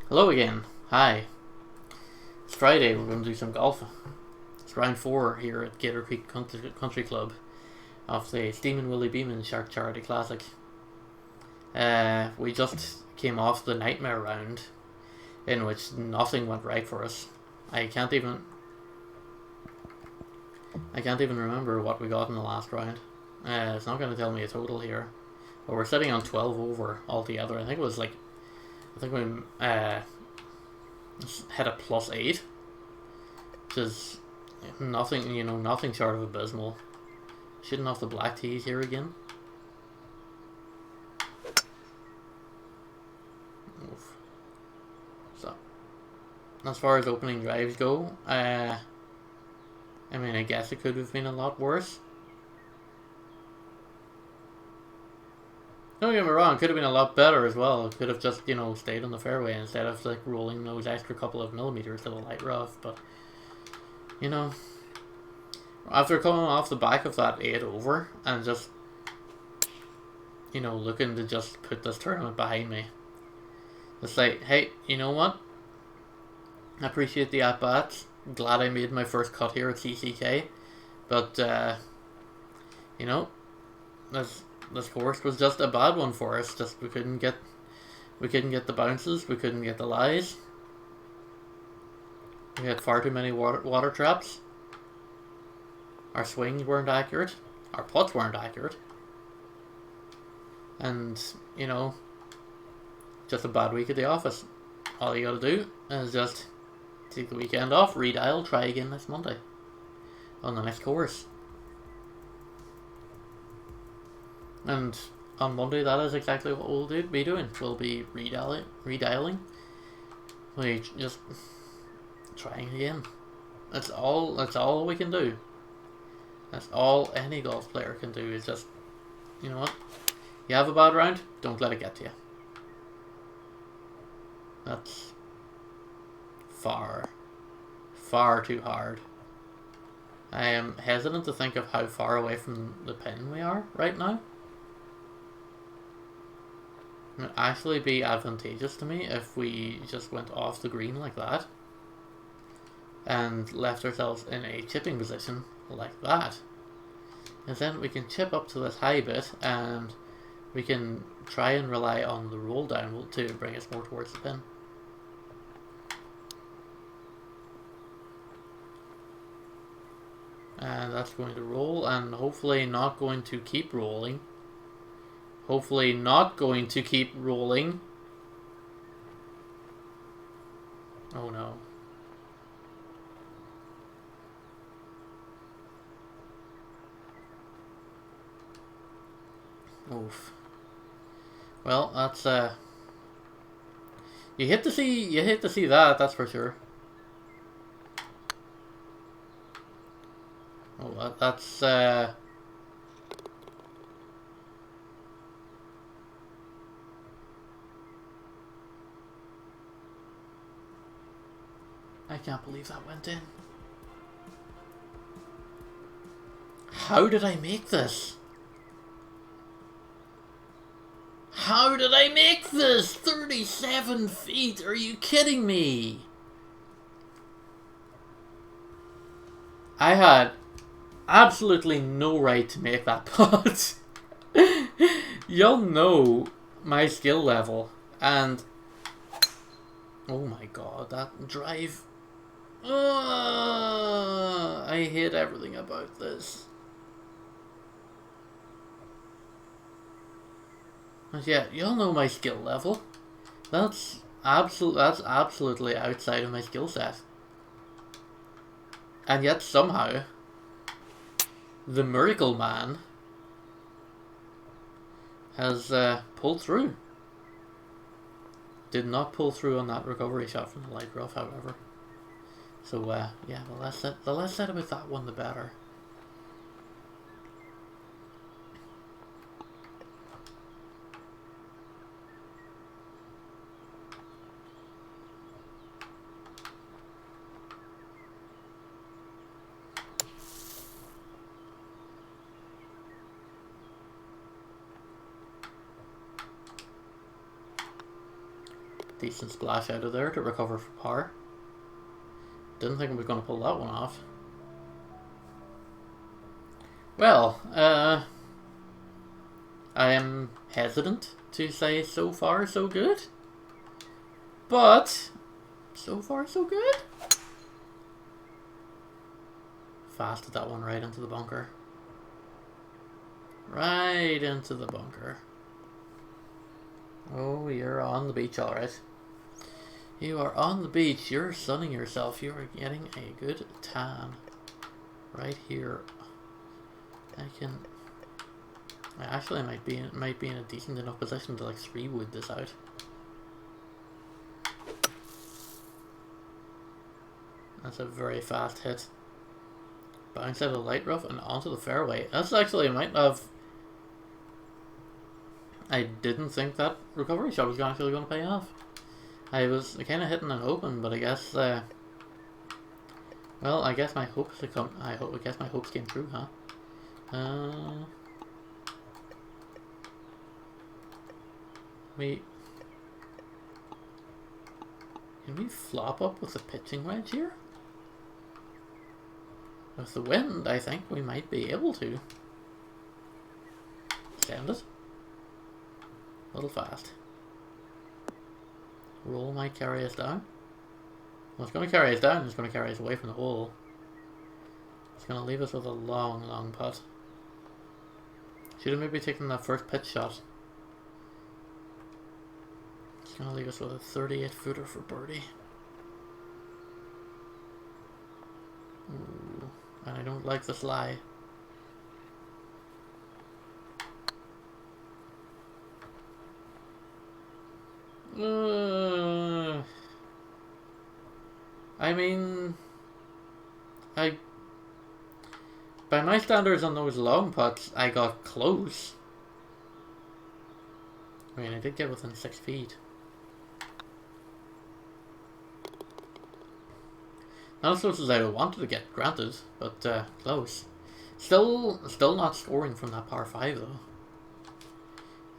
Hello again. Hi. It's Friday. We're going to do some golf. It's round 4 here at Gator Creek Country Club of the Steamin Willie Beamen Shark Charity Classic. We just came off the nightmare round in which nothing went right for us. I can't even remember what we got in the last round. It's not going to tell me a total here, but we're sitting on 12 over altogether. I think we hit a +8, which is nothing, nothing short of abysmal. Shooting off the black tees here again. Oof. So, as far as opening drives go, I guess it could have been a lot worse. Don't get me wrong, it could have been a lot better as well. It could have just, stayed on the fairway instead of like rolling those extra couple of millimeters to the light rough. But, after coming off the back of that 8 over and just, looking to just put this tournament behind me, it's like, hey, you know what? I appreciate the at-bats. Glad I made my first cut here at CCK. But, this course was just a bad one for us. Just we couldn't get the bounces. We couldn't get the lies. We had far too many water traps. Our swings weren't accurate. Our putts weren't accurate. And just a bad week at the office. All you gotta do is just take the weekend off, redial, try again next Monday on the next course. And on Monday, that is exactly what we'll be doing. We'll be redialing. We just trying again. That's all we can do. That's all any golf player can do is just, you know what? You have a bad round, don't let it get to you. That's far too hard. I am hesitant to think of how far away from the pin we are right now. It would actually be advantageous to me if we just went off the green like that and left ourselves in a chipping position like that. And then we can chip up to this high bit and we can try and rely on the roll down to bring us more towards the pin. And that's going to roll and hopefully not going to keep rolling. Hopefully not going to keep rolling. Oh no. Oof. Well, that's you hate to see that, that's for sure. Oh, that's I can't believe that went in. How did I make this? How did I make this? 37 feet? Are you kidding me? I had absolutely no right to make that putt. Y'all know my skill level. And oh my god, that drive. I hate everything about this. But yeah, y'all know my skill level. That's absolutely outside of my skill set. And yet somehow the Miracle Man has pulled through. Did not pull through on that recovery shot from the light rough, however. So yeah, the less said about that one, the better. decent splash out of there to recover for par. Didn't think I was going to pull that one off. Well, I am hesitant to say so far so good. But, so far so good. Fasted that one right into the bunker. Right into the bunker. Oh, you're on the beach, alright. You are on the beach. You're sunning yourself. You are getting a good tan. Right here. I actually might be in a decent enough position to like 3-wood this out. That's a very fast hit. Bounce out of the light rough and onto the fairway. That's actually might have. I didn't think that recovery shot was actually going to pay off. I was kind of hitting and hoping, but I guess. Well, I guess my hopes come. I guess my hopes came true, huh? Can we flop up with the pitching wedge here? With the wind, I think we might be able to. Send it. A little fast. Roll might carry us down. Well, it's going to carry us down. It's going to carry us away from the hole. It's going to leave us with a long, long putt. Should have maybe taken that first pitch shot. It's going to leave us with a 38-footer for birdie. Ooh, and I don't like this lie. I mean, by my standards on those long putts, I got close. I mean, I did get within 6 feet. Not as close as I wanted to get, granted, but close. Still not scoring from that par 5 though.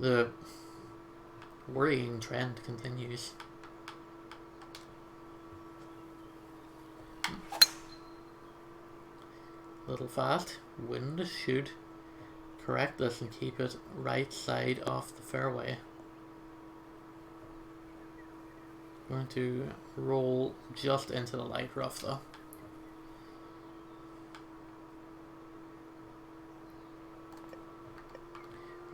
The worrying trend continues. A little fast. Wind should correct this and keep it right side off the fairway. Going to roll just into the light rough though.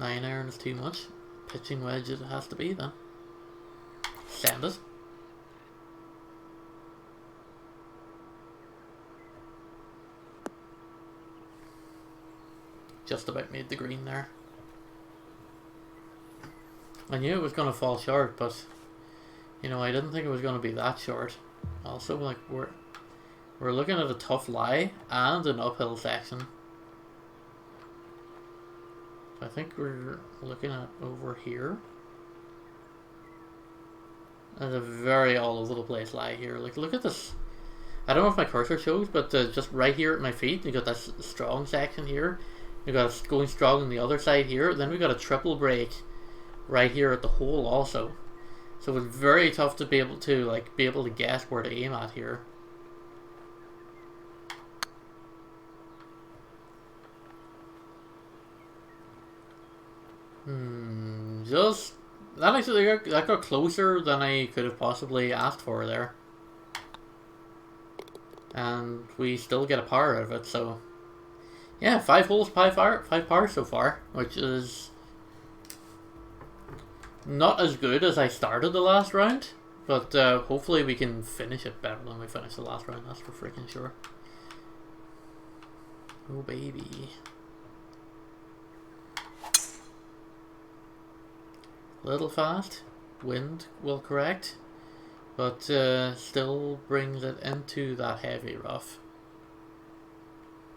Nine iron is too much. Pitching wedge it has to be then. Send it. Just about made the green there. I knew it was going to fall short, but you know, I didn't think it was going to be that short. Also, like we're looking at a tough lie and an uphill section. I think we're looking at over here. There's a very all over the place lie here. Like, look at this. I don't know if my cursor shows, but just right here at my feet, you got that strong section here. You got it going strong on the other side here. Then we got a triple break right here at the hole also. So it's very tough to be able to guess where to aim at here. Just that actually that got closer than I could have possibly asked for there. And we still get a par out of it, so yeah, 5 holes, 5 pars so far, which is not as good as I started the last round, but hopefully we can finish it better than we finished the last round, that's for freaking sure. Oh baby. Little fast, wind will correct, but still brings it into that heavy rough.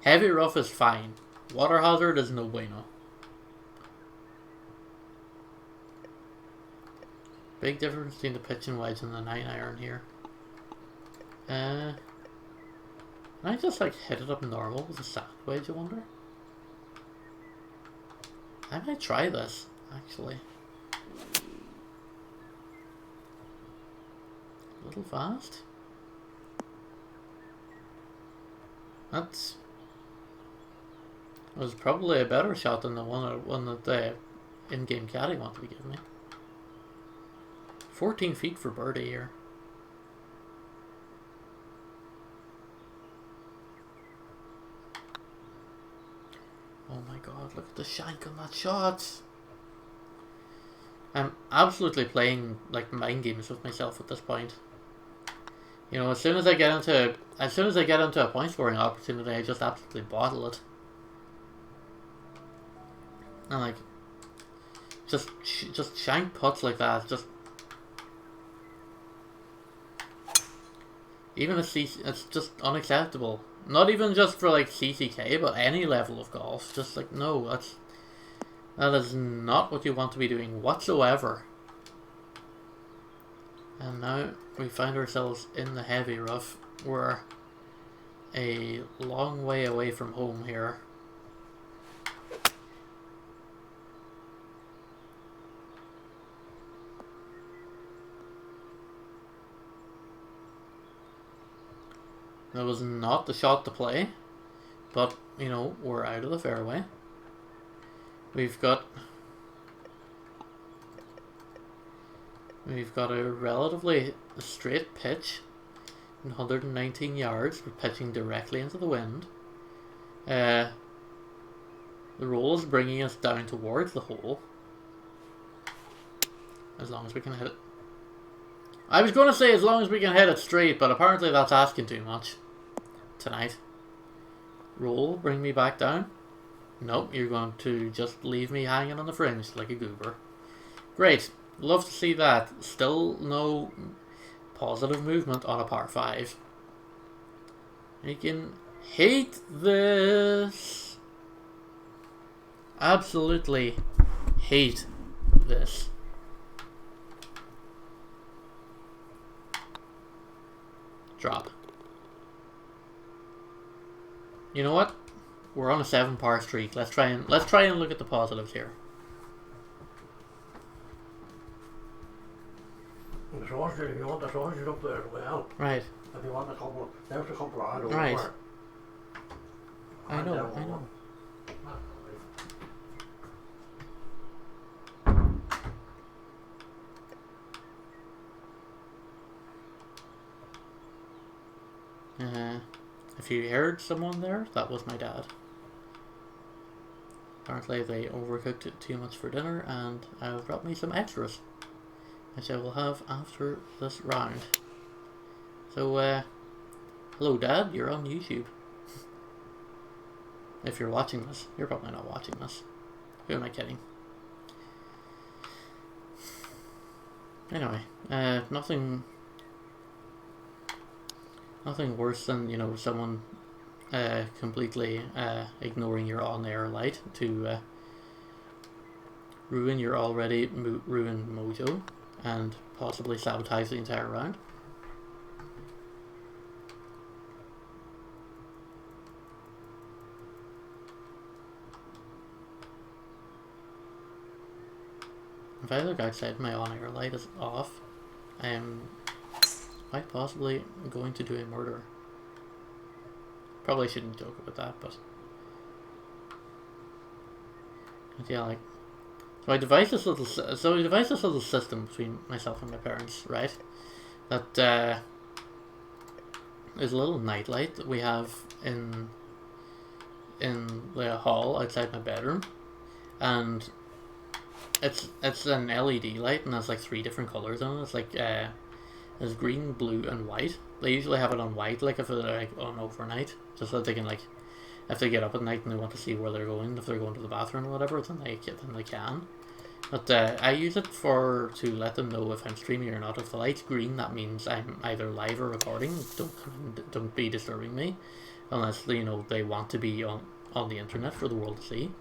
Heavy rough is fine. Water hazard is no bueno. Big difference between the pitch and wedge and the 9 iron here. Can I just like hit it up normal with a sand wedge, I wonder? I might try this, actually. little fast. That was probably a better shot than the one that the in-game caddy wanted to give me. 14 feet for birdie here. Oh my god, look at the shank on that shot. I'm absolutely playing like mind games with myself at this point. You know, as soon as I get into a point scoring opportunity, I just absolutely bottle it. And like just shank putts like that, just even a CC, it's just unacceptable. Not even just for like CCK, but any level of golf. Just like, no, that is not what you want to be doing whatsoever. And now we find ourselves in the heavy rough. We're a long way away from home here. That was not the shot to play, but, you know, we're out of the fairway. We've got a relatively straight pitch, 119 yards. We're pitching directly into the wind. The roll is bringing us down towards the hole, as long as we can hit it. I was going to say as long as we can hit it straight, but apparently that's asking too much tonight. Roll, bring me back down. Nope, you're going to just leave me hanging on the fringe like a goober. Great, love to see that. Still no positive movement on a par 5. You can hate this. Absolutely hate this. Drop. You know what? We're on a 7 par streak. Let's try and look at the positives here. If you want the sausage up there as well. Right. If you want a couple, there's a couple of over. Right. I know. If you heard someone there, that was my dad. Apparently they overcooked it too much for dinner and brought me some extras, which I will have after this round. So, hello Dad, you're on YouTube. If you're watching this, you're probably not watching this. Who am I kidding? Anyway, nothing worse than, you know, someone completely ignoring your on-air light to ruin your already ruined mojo and possibly sabotage the entire round. If I look outside, my on-air light is off. I am quite possibly going to do a murder. Probably shouldn't joke about that, but yeah, like, so I devised this little system between myself and my parents, right? That is a little nightlight that we have in the hall outside my bedroom, and it's an LED light and has like 3 different colors on it. It's like there's green, blue, and white. They usually have it on white, like if they're like on overnight, just so that they can, like, if they get up at night and they want to see where they're going, if they're going to the bathroom or whatever, then they can. But I use it to let them know if I'm streaming or not. If the light's green, that means I'm either live or recording. Don't be disturbing me, unless, you know, they want to be on the internet for the world to see.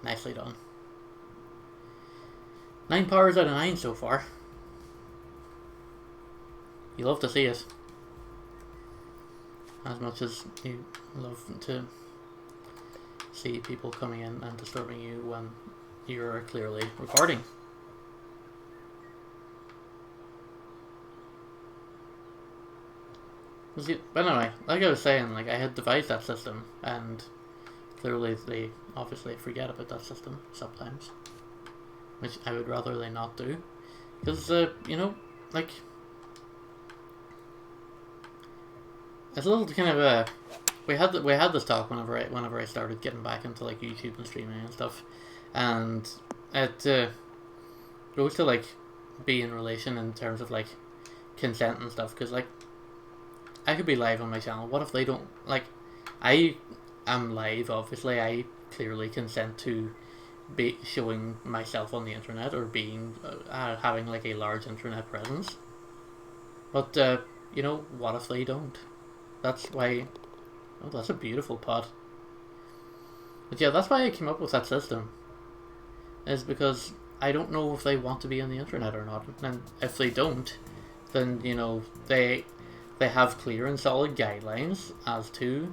Nicely done. 9 powers out of 9 so far. You love to see it. As much as you love to see people coming in and disturbing you when you're clearly recording. But anyway, like I was saying, like I had devised that system, and clearly they obviously forget about that system sometimes, which I would rather they not do, because you know, like it's a little kind of a we had this talk whenever I started getting back into like YouTube and streaming and stuff, and it goes to like be in relation in terms of like consent and stuff, because like I could be live on my channel. What if they don't like? I am live. Obviously, I clearly consent to be showing myself on the internet or being having like a large internet presence. But you know, what if they don't? That's why. Oh, that's a beautiful pot. But yeah, that's why I came up with that system. Is because I don't know if they want to be on the internet or not, and if they don't, then you know they have clear and solid guidelines as to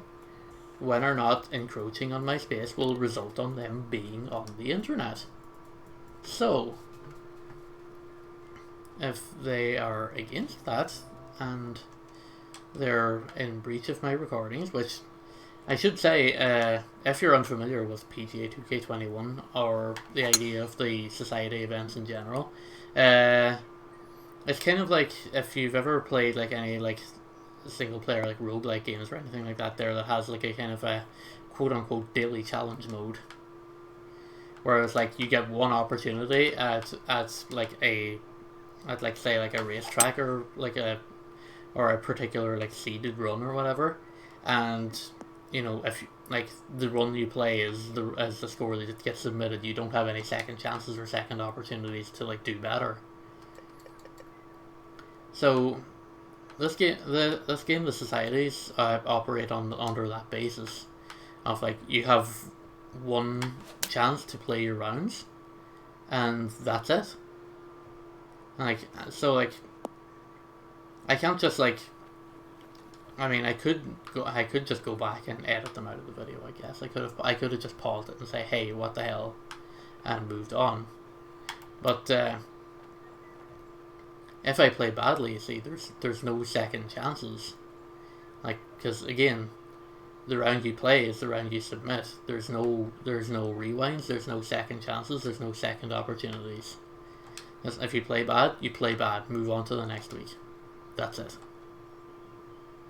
when or not encroaching on my space will result on them being on the internet. So, if they are against that and they're in breach of my recordings, which I should say, if you're unfamiliar with PGA 2K21 or the idea of the society events in general, it's kind of like if you've ever played like any like single player like roguelike games or anything like that there that has like a kind of a quote unquote daily challenge mode. Whereas like you get one opportunity at like say like a racetrack or like a particular like seeded run or whatever, and you know if like the run you play is the score that gets submitted, you don't have any second chances or second opportunities to like do better. So this game, the societies operate under that basis of like you have one chance to play your rounds, and that's it. Like so, like I can't just like. I mean, I could just go back and edit them out of the video. I guess I could have just paused it and say, "Hey, what the hell," and moved on. But if I play badly, you see, there's no second chances. Like, because again, the round you play is the round you submit. There's no rewinds. There's no second chances. There's no second opportunities. If you play bad, you play bad. Move on to the next week. That's it.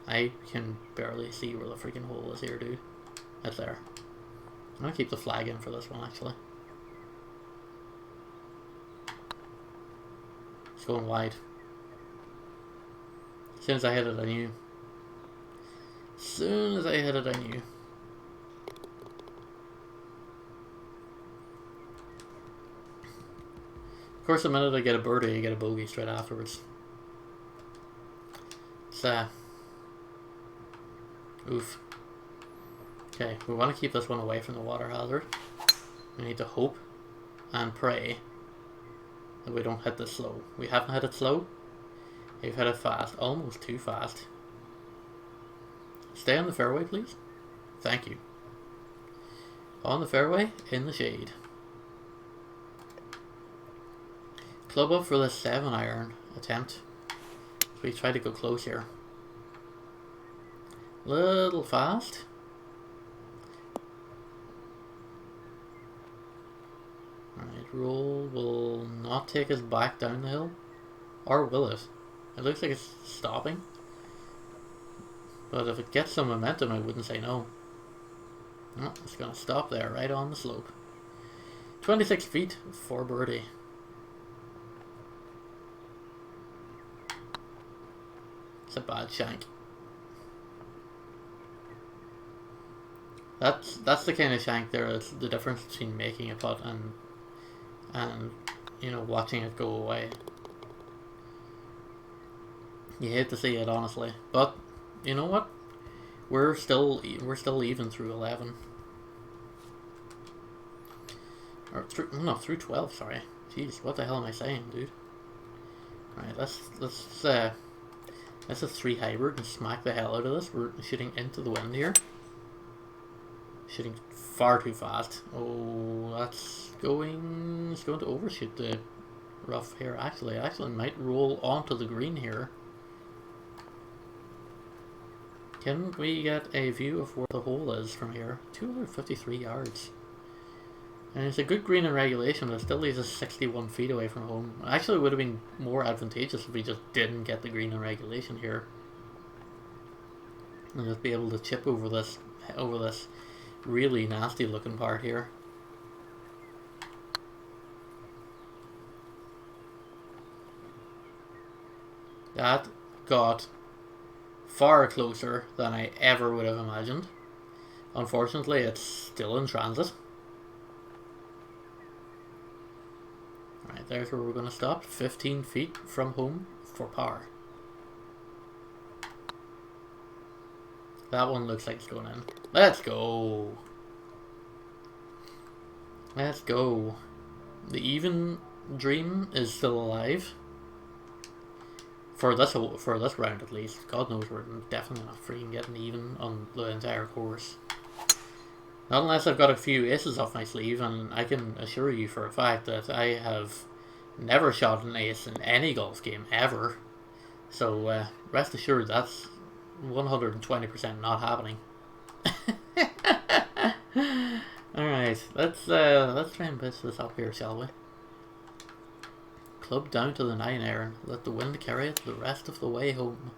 I can barely see where the freaking hole is here, dude. It's there. I'm gonna keep the flag in for this one, actually. It's going wide. As soon as I hit it, I knew. As soon as I hit it, I knew. Of course, the minute I get a birdie, you get a bogey straight afterwards. It's oof. Okay, we want to keep this one away from the water hazard. We need to hope and pray that we don't hit this slow. We haven't hit it slow. We've hit it fast. Almost too fast. Stay on the fairway, please. Thank you. On the fairway, in the shade. Club up for the 7-iron attempt. We try to go close here. Little fast. Alright, roll will not take us back down the hill. Or will it? It looks like it's stopping. But if it gets some momentum, I wouldn't say no. No, it's going to stop there, right on the slope. 26 feet for birdie. It's a bad shank. That's the kind of shank there. It's the difference between making a putt and you know, watching it go away. You hate to see it, honestly, but you know what? We're still even through 11. Or through, no, through 12, sorry. Jeez, what the hell am I saying, dude? Alright, let's a 3 hybrid and smack the hell out of this. We're shooting into the wind here. Shooting far too fast. Oh, it's going to overshoot the rough here. Actually, might roll onto the green here. Can we get a view of where the hole is from here? 253 yards. And it's a good green in regulation, but it still leaves us 61 feet away from home. Actually, it would have been more advantageous if we just didn't get the green in regulation here. And just be able to chip over this really nasty looking part here. That got far closer than I ever would have imagined. Unfortunately, it's still in transit. Right, there's where we're going to stop. 15 feet from home for par. That one looks like it's going in. Let's go. Let's go. The even dream is still alive. For this round at least. God knows we're definitely not freaking getting even on the entire course. Not unless I've got a few aces off my sleeve, and I can assure you for a fact that I have never shot an ace in any golf game ever. So rest assured that's 120% not happening. Alright, let's try and pitch this up here, shall we? Club down to the 9 iron. Let the wind carry it the rest of the way home.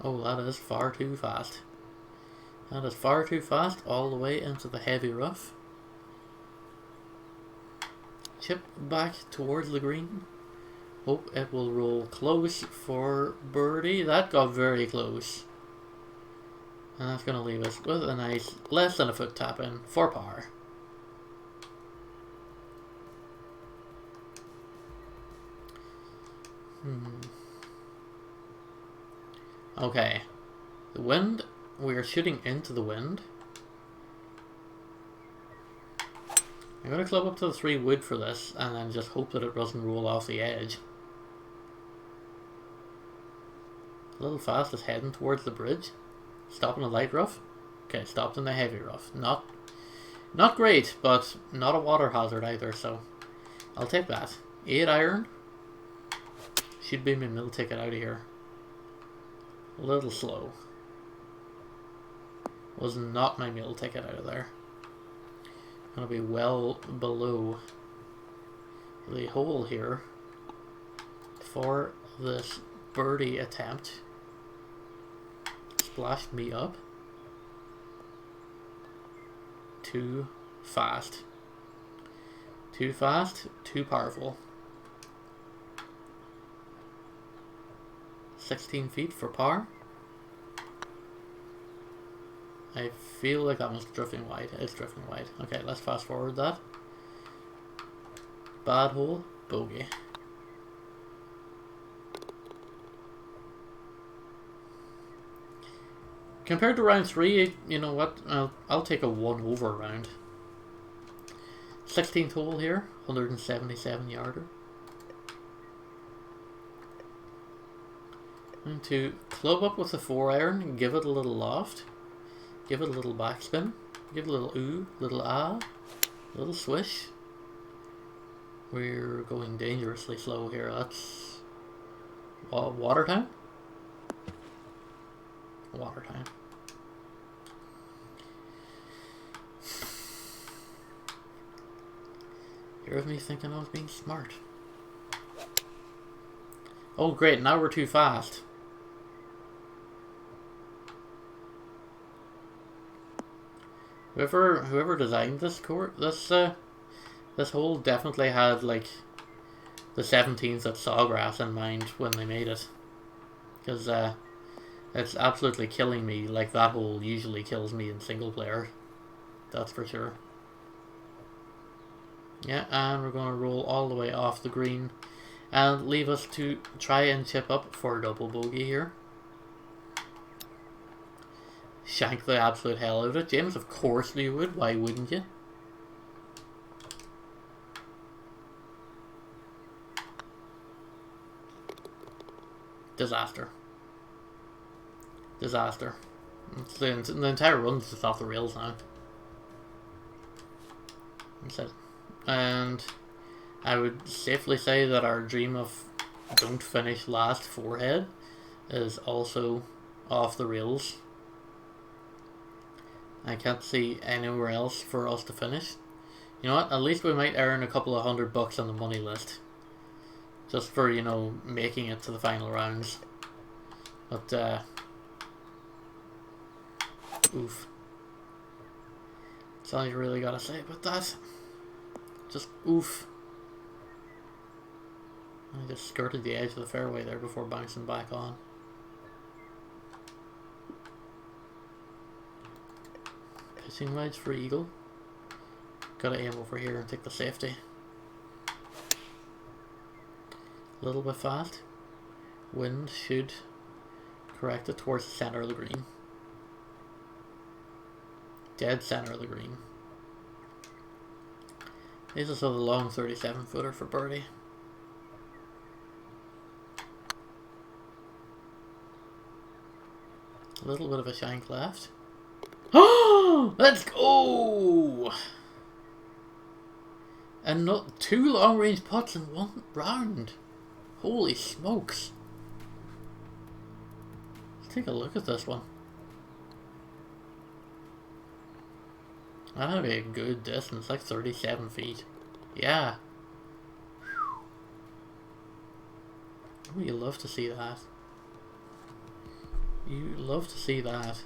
Oh, that is far too fast. That is far too fast all the way into the heavy rough. Chip back towards the green. Hope it will roll close for birdie. That got very close. And that's going to leave us with a nice less than a foot tap in for par. Okay. The wind, we are shooting into the wind. I'm going to club up to the 3 wood for this and then just hope that it doesn't roll off the edge. A little fast is heading towards the bridge. Stopping the light rough. Okay, stopped in the heavy rough. Not great, but not a water hazard either, so I'll take that. 8 iron. Should be my mill ticket out of here. A little slow. Was not my mill ticket out of there. Gonna be well below the hole here for this birdie attempt. Splashed me up. Too fast. Too fast, too powerful. 16 feet for par. I feel like that one's drifting wide. It's drifting wide. Okay, let's fast forward that. Bad hole, bogey. Compared to round 3, you know what? I'll take a 1 over round. 16th hole here, 177 yarder. Going to club up with a 4 iron, give it a little loft, give it a little backspin, give it a little ooh, little ah, a little swish. We're going dangerously slow here. That's water time. Water time. Here's me thinking I was being smart. Oh great, now we're too fast. Whoever designed this court, this hole definitely had like the 17s at Sawgrass in mind when they made it, because it's absolutely killing me like that hole usually kills me in single player. That's for sure. Yeah, and we're going to roll all the way off the green and leave us to try and chip up for a double bogey here. shank the absolute hell out of it. James, of course you would. Why wouldn't you? Disaster. Disaster. The entire run's just off the rails now. That's it. And I would safely say that our dream of don't finish last forehead is also off the rails. I can't see anywhere else for us to finish. You know what? At least we might earn a couple of $100 on the money list. Just for, you know, making it to the final rounds. But, oof. That's all you really gotta say about that. Just oof. I just skirted the edge of the fairway there before bouncing back on. Pitching wedge for eagle. Gotta aim over here and take the safety. A little bit fast. Wind should correct it towards the center of the green. Dead center of the green. This is a long 37 footer for birdie. A little bit of a shank left. Oh, let's go! And not 2 long range putts in 1 round. Holy smokes. Let's take a look at this one. That'd be a good distance, like 37 feet. Yeah. Oh, you love to see that. You love to see that.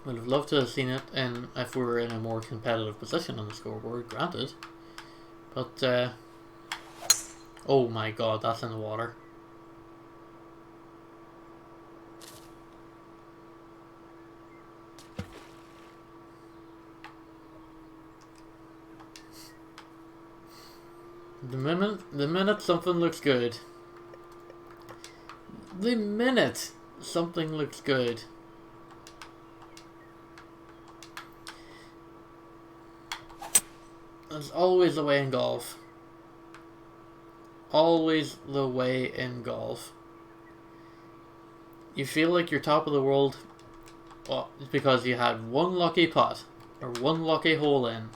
Would have loved to have seen it in if we were in a more competitive position on the scoreboard, granted. But, oh my god, that's in the water. The minute something looks good. The minute something looks good. That's always the way in golf. Always the way in golf. You feel like you're top of the world, well, because you had one lucky putt or one lucky hole in.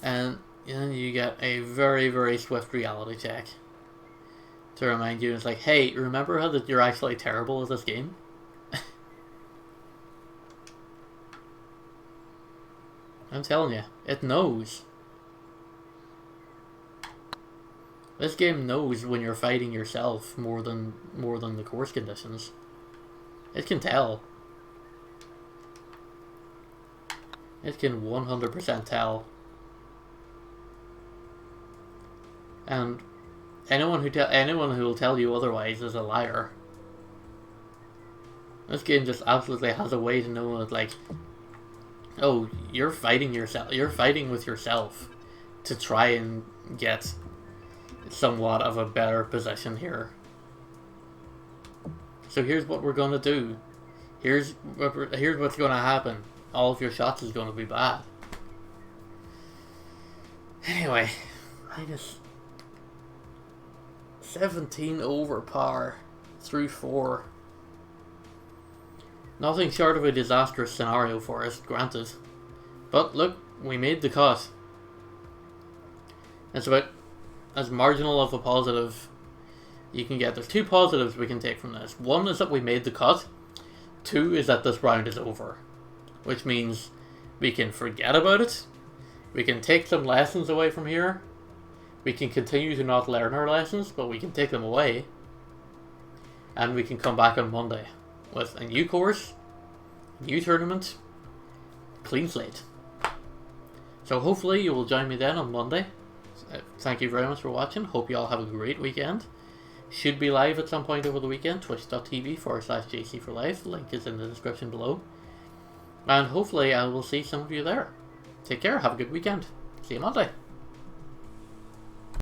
And then you get a very, very swift reality check to remind you, it's like, hey, remember how that you're actually terrible at this game? I'm telling you, it knows. This game knows when you're fighting yourself more than the course conditions. It can tell. It can 100% tell. And anyone who will tell you otherwise is a liar. This game just absolutely has a way to know that, like, oh, you're fighting yourself. You're fighting with yourself to try and get somewhat of a better position here. So here's what we're gonna do. Here's what's gonna happen. All of your shots is gonna be bad. Anyway, minus 17 over par through 4. Nothing short of a disastrous scenario for us, granted. But look, we made the cut. It's about as marginal of a positive you can get. There's 2 positives we can take from this. 1 is that we made the cut. 2 is that this round is over. Which means we can forget about it. We can take some lessons away from here. We can continue to not learn our lessons, but we can take them away. And we can come back on Monday with a new course, new tournament, clean slate. So hopefully you will join me then on Monday. Thank you very much for watching. Hope you all have a great weekend. Should be live at some point over the weekend. Twitch.tv/JC4Life. Link is in the description below. And hopefully I will see some of you there. Take care. Have a good weekend. See you Monday.